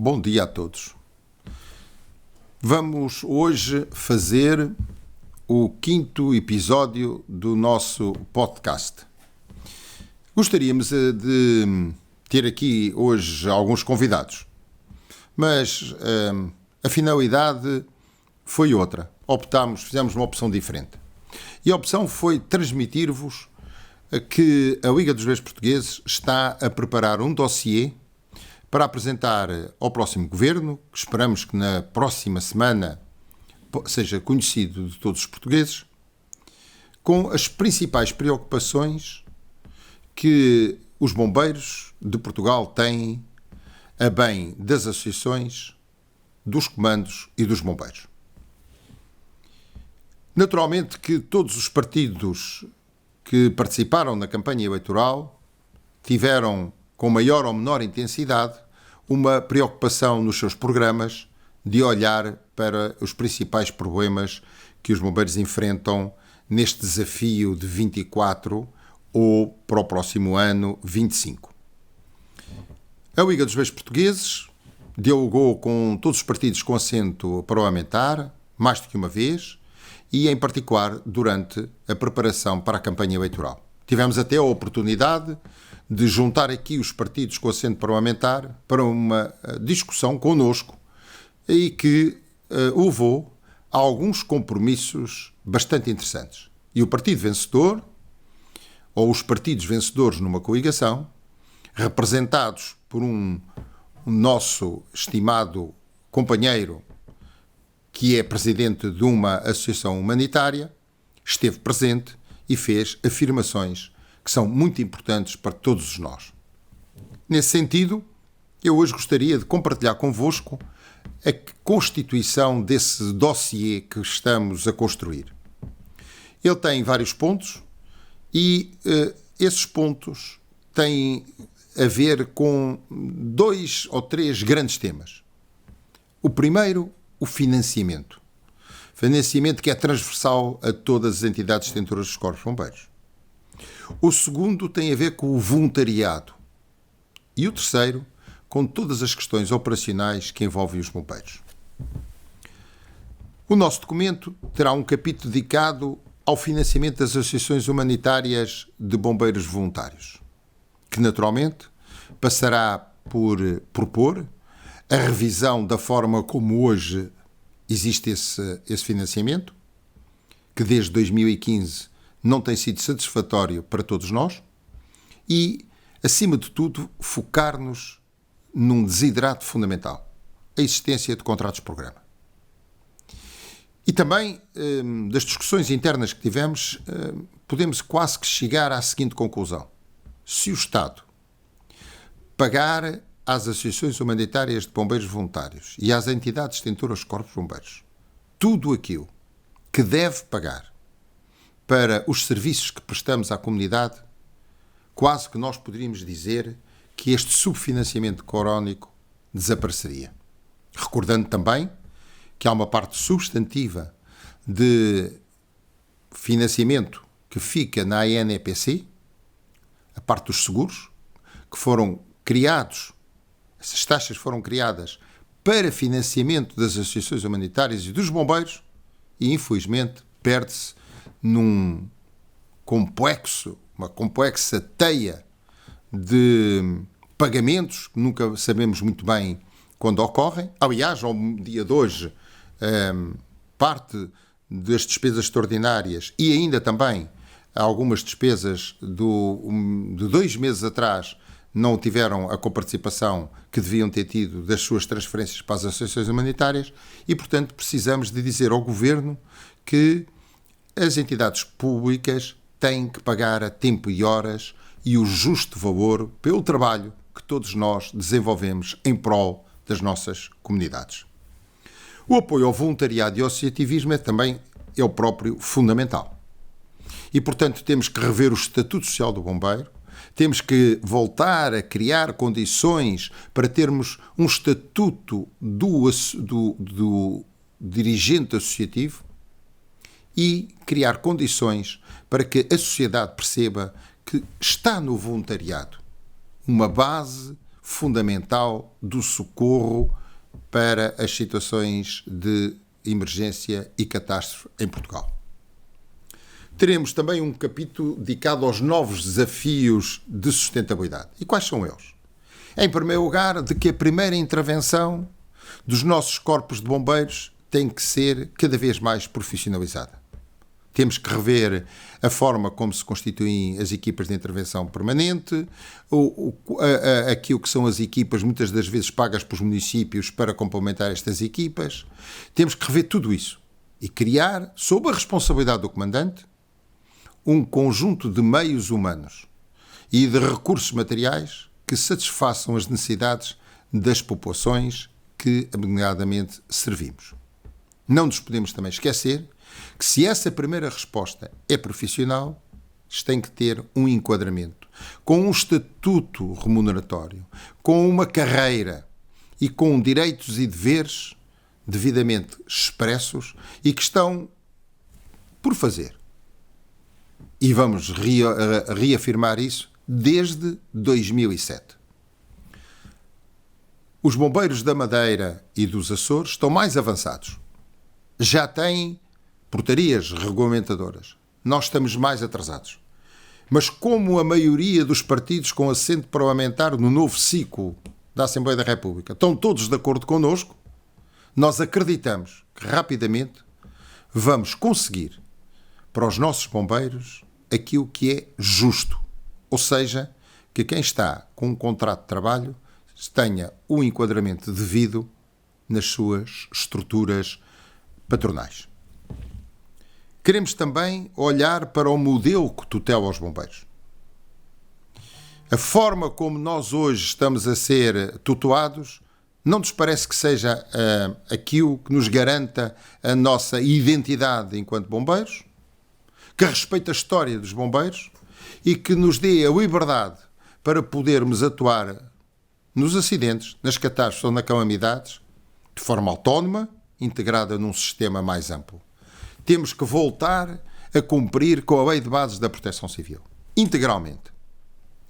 Bom dia a todos. Vamos hoje fazer o 5º episódio do nosso podcast. Gostaríamos de ter aqui hoje alguns convidados, mas a finalidade foi outra. Fizemos uma opção diferente. E a opção foi transmitir-vos que a Liga dos Reis Portugueses está a preparar um dossiê para apresentar ao próximo governo, que esperamos que na próxima semana seja conhecido de todos os portugueses, com as principais preocupações que os bombeiros de Portugal têm a bem das associações, dos comandos e dos bombeiros. Naturalmente que todos os partidos que participaram na campanha eleitoral tiveram, com maior ou menor intensidade, uma preocupação nos seus programas de olhar para os principais problemas que os bombeiros enfrentam neste desafio de 24 ou para o próximo ano 25. A Liga dos Reis Portugueses dialogou com todos os partidos com assento parlamentar mais do que uma vez e, em particular, durante a preparação para a campanha eleitoral. Tivemos até a oportunidade de juntar aqui os partidos com assento parlamentar para uma discussão connosco e que levou a alguns compromissos bastante interessantes. E o partido vencedor, ou os partidos vencedores numa coligação, representados por um nosso estimado companheiro que é presidente de uma associação humanitária, esteve presente e fez afirmações que são muito importantes para todos nós. Nesse sentido, eu hoje gostaria de compartilhar convosco a constituição desse dossiê que estamos a construir. Ele tem vários pontos e esses pontos têm a ver com 2 ou 3 grandes temas. O primeiro, o financiamento. Financiamento que é transversal a todas as entidades detentoras dos corpos bombeiros. O segundo tem a ver com o voluntariado. E o terceiro, com todas as questões operacionais que envolvem os bombeiros. O nosso documento terá um capítulo dedicado ao financiamento das associações humanitárias de bombeiros voluntários, que naturalmente passará por propor a revisão da forma como hoje existe esse financiamento, que desde 2015 não tem sido satisfatório para todos nós, e, acima de tudo, focar-nos num desidrato fundamental, a existência de contratos-programa. E também, das discussões internas que tivemos, podemos quase que chegar à seguinte conclusão. Se o Estado pagar às associações humanitárias de bombeiros voluntários e às entidades detentoras de corpos bombeiros tudo aquilo que deve pagar para os serviços que prestamos à comunidade, quase que nós poderíamos dizer que este subfinanciamento crónico desapareceria. Recordando também que há uma parte substantiva de financiamento que fica na ANPC, a parte dos seguros, que foram criados, essas taxas foram criadas para financiamento das associações humanitárias e dos bombeiros e, infelizmente, perde-se uma complexa teia de pagamentos que nunca sabemos muito bem quando ocorrem. Aliás, ao dia de hoje, parte das despesas extraordinárias e ainda também algumas despesas de 2 meses atrás não tiveram a coparticipação que deviam ter tido das suas transferências para as associações humanitárias e, portanto, precisamos de dizer ao Governo que as entidades públicas têm que pagar a tempo e horas e o justo valor pelo trabalho que todos nós desenvolvemos em prol das nossas comunidades. O apoio ao voluntariado e ao associativismo também é o próprio fundamental. E, portanto, temos que rever o Estatuto Social do Bombeiro, temos que voltar a criar condições para termos um estatuto do dirigente associativo e criar condições para que a sociedade perceba que está no voluntariado uma base fundamental do socorro para as situações de emergência e catástrofe em Portugal. Teremos também um capítulo dedicado aos novos desafios de sustentabilidade. E quais são eles? Em primeiro lugar, de que a primeira intervenção dos nossos corpos de bombeiros tem que ser cada vez mais profissionalizada. Temos que rever a forma como se constituem as equipas de intervenção permanente, aquilo que são as equipas, muitas das vezes pagas pelos municípios para complementar estas equipas. Temos que rever tudo isso e criar, sob a responsabilidade do comandante, um conjunto de meios humanos e de recursos materiais que satisfaçam as necessidades das populações que abnegadamente servimos. Não nos podemos também esquecer que se essa primeira resposta é profissional, tem que ter um enquadramento, com um estatuto remuneratório, com uma carreira e com direitos e deveres devidamente expressos e que estão por fazer. E vamos reafirmar isso desde 2007. Os bombeiros da Madeira e dos Açores estão mais avançados. Já têm portarias regulamentadoras. Nós estamos mais atrasados. Mas como a maioria dos partidos com assento parlamentar no novo ciclo da Assembleia da República estão todos de acordo connosco, nós acreditamos que rapidamente vamos conseguir para os nossos bombeiros aquilo que é justo. Ou seja, que quem está com um contrato de trabalho tenha o enquadramento devido nas suas estruturas patronais. Queremos também olhar para o modelo que tutela os bombeiros. A forma como nós hoje estamos a ser tutelados não nos parece que seja aquilo que nos garanta a nossa identidade enquanto bombeiros, que respeite a história dos bombeiros e que nos dê a liberdade para podermos atuar nos acidentes, nas catástrofes ou nas calamidades, de forma autónoma, integrada num sistema mais amplo. Temos que voltar a cumprir com a Lei de Bases da Proteção Civil, integralmente.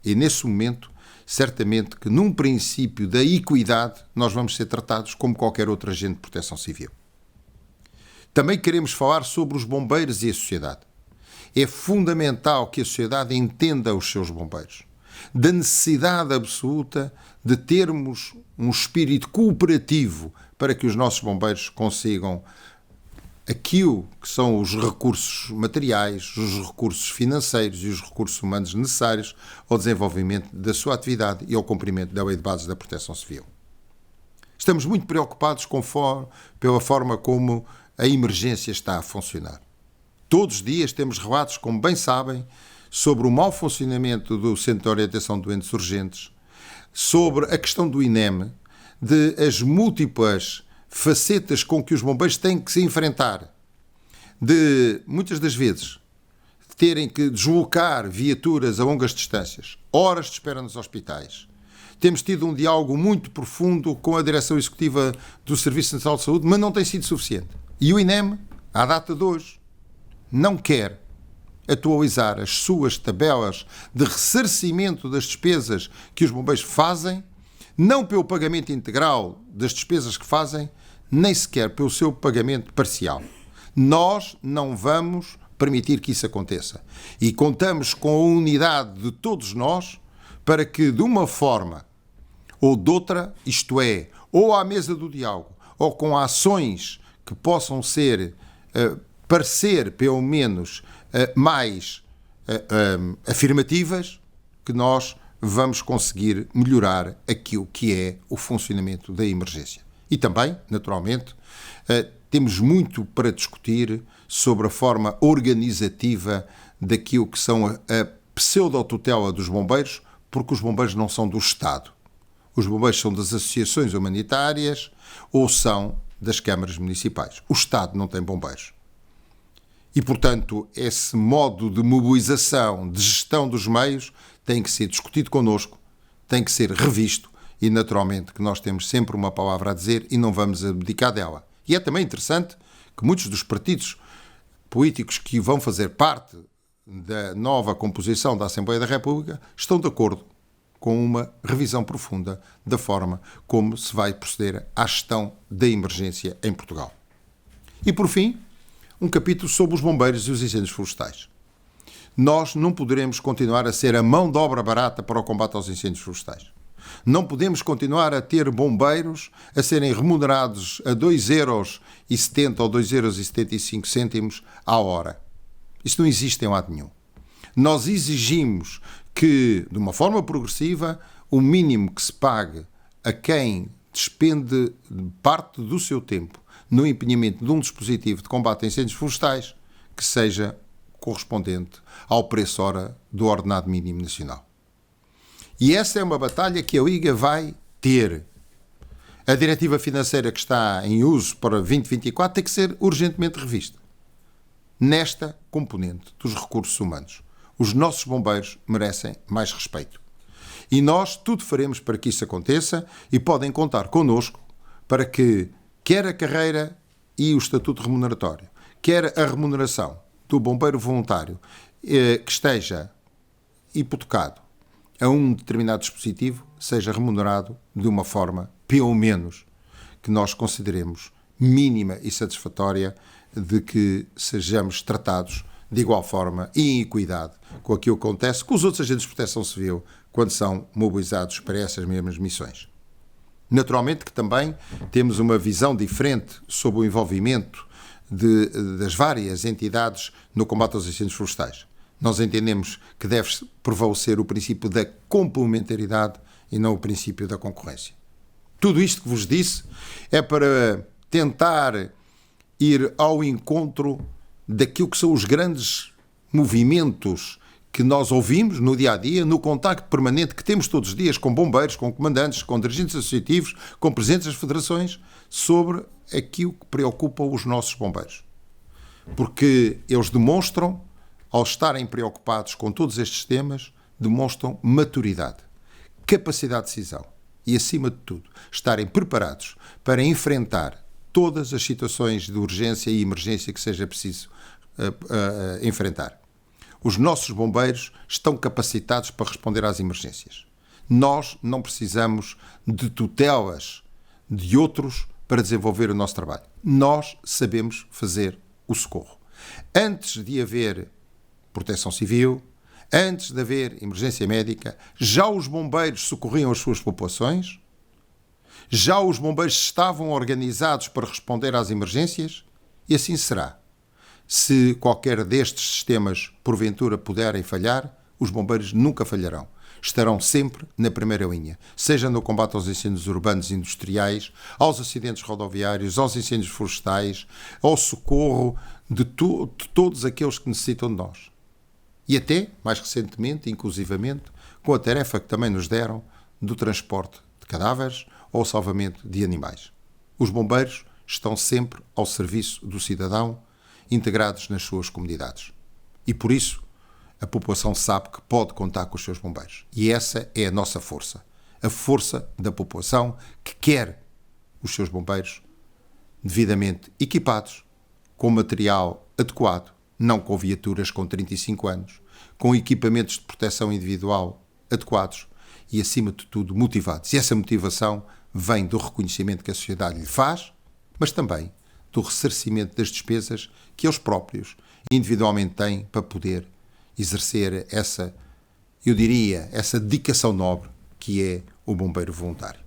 E nesse momento, certamente que num princípio da equidade, nós vamos ser tratados como qualquer outro agente de proteção civil. Também queremos falar sobre os bombeiros e a sociedade. É fundamental que a sociedade entenda os seus bombeiros, da necessidade absoluta de termos um espírito cooperativo para que os nossos bombeiros consigam aquilo que são os recursos materiais, os recursos financeiros e os recursos humanos necessários ao desenvolvimento da sua atividade e ao cumprimento da Lei de Bases da Proteção Civil. Estamos muito preocupados pela forma como a emergência está a funcionar. Todos os dias temos relatos, como bem sabem, sobre o mau funcionamento do Centro de Orientação de Doentes Urgentes, sobre a questão do INEM, de as múltiplas facetas com que os bombeiros têm que se enfrentar, de, muitas das vezes, terem que deslocar viaturas a longas distâncias, horas de espera nos hospitais. Temos tido um diálogo muito profundo com a Direção Executiva do Serviço Nacional de Saúde, mas não tem sido suficiente. E o INEM, à data de hoje, não quer atualizar as suas tabelas de ressarcimento das despesas que os bombeiros fazem, não pelo pagamento integral das despesas que fazem, nem sequer pelo seu pagamento parcial. Nós não vamos permitir que isso aconteça. E contamos com a unidade de todos nós para que, de uma forma ou de outra, isto é, ou à mesa do diálogo, ou com ações que possam parecer, pelo menos, mais afirmativas, que nós vamos conseguir melhorar aquilo que é o funcionamento da emergência. E também, naturalmente, temos muito para discutir sobre a forma organizativa daquilo que são a pseudo-tutela dos bombeiros, porque os bombeiros não são do Estado. Os bombeiros são das associações humanitárias ou são das câmaras municipais. O Estado não tem bombeiros. E, portanto, esse modo de mobilização, de gestão dos meios, tem que ser discutido connosco, tem que ser revisto e, naturalmente, que nós temos sempre uma palavra a dizer e não vamos abdicar dela. E é também interessante que muitos dos partidos políticos que vão fazer parte da nova composição da Assembleia da República estão de acordo com uma revisão profunda da forma como se vai proceder à gestão da emergência em Portugal. E, por fim, um capítulo sobre os bombeiros e os incêndios florestais. Nós não poderemos continuar a ser a mão de obra barata para o combate aos incêndios florestais. Não podemos continuar a ter bombeiros a serem remunerados a 2,70€ ou 2,75€ à hora. Isso não existe em lado nenhum. Nós exigimos que, de uma forma progressiva, o mínimo que se pague a quem despende parte do seu tempo no empenhamento de um dispositivo de combate a incêndios florestais que seja correspondente ao preço hora do ordenado mínimo nacional. E essa é uma batalha que a Liga vai ter. A diretiva financeira que está em uso para 2024 tem que ser urgentemente revista. Nesta componente dos recursos humanos, os nossos bombeiros merecem mais respeito. E nós tudo faremos para que isso aconteça e podem contar connosco para que quer a carreira e o estatuto remuneratório, quer a remuneração do bombeiro voluntário que esteja hipotecado a um determinado dispositivo seja remunerado de uma forma, pelo menos, que nós consideremos mínima e satisfatória de que sejamos tratados de igual forma e em equidade com aquilo que acontece com os outros agentes de proteção civil quando são mobilizados para essas mesmas missões. Naturalmente que também temos uma visão diferente sobre o envolvimento das várias entidades no combate aos incêndios florestais. Nós entendemos que deve prevalecer o princípio da complementaridade e não o princípio da concorrência. Tudo isto que vos disse é para tentar ir ao encontro daquilo que são os grandes movimentos que nós ouvimos no dia-a-dia, no contacto permanente que temos todos os dias com bombeiros, com comandantes, com dirigentes associativos, com presidentes das federações, sobre aquilo que preocupa os nossos bombeiros. Porque eles demonstram, ao estarem preocupados com todos estes temas, demonstram maturidade, capacidade de decisão e, acima de tudo, estarem preparados para enfrentar todas as situações de urgência e emergência que seja preciso enfrentar. Os nossos bombeiros estão capacitados para responder às emergências. Nós não precisamos de tutelas de outros para desenvolver o nosso trabalho. Nós sabemos fazer o socorro. Antes de haver proteção civil, antes de haver emergência médica, já os bombeiros socorriam as suas populações, já os bombeiros estavam organizados para responder às emergências e assim será. Se qualquer destes sistemas, porventura, puderem falhar, os bombeiros nunca falharão. Estarão sempre na primeira linha, seja no combate aos incêndios urbanos e industriais, aos acidentes rodoviários, aos incêndios florestais, ao socorro de todos aqueles que necessitam de nós. E até, mais recentemente, inclusivamente, com a tarefa que também nos deram do transporte de cadáveres ou salvamento de animais. Os bombeiros estão sempre ao serviço do cidadão, integrados nas suas comunidades. E por isso, a população sabe que pode contar com os seus bombeiros. E essa é a nossa força. A força da população que quer os seus bombeiros devidamente equipados, com material adequado, não com viaturas com 35 anos, com equipamentos de proteção individual adequados e, acima de tudo, motivados. E essa motivação vem do reconhecimento que a sociedade lhe faz, mas também do ressarcimento das despesas que eles próprios individualmente têm para poder exercer essa, eu diria, essa dedicação nobre que é o bombeiro voluntário.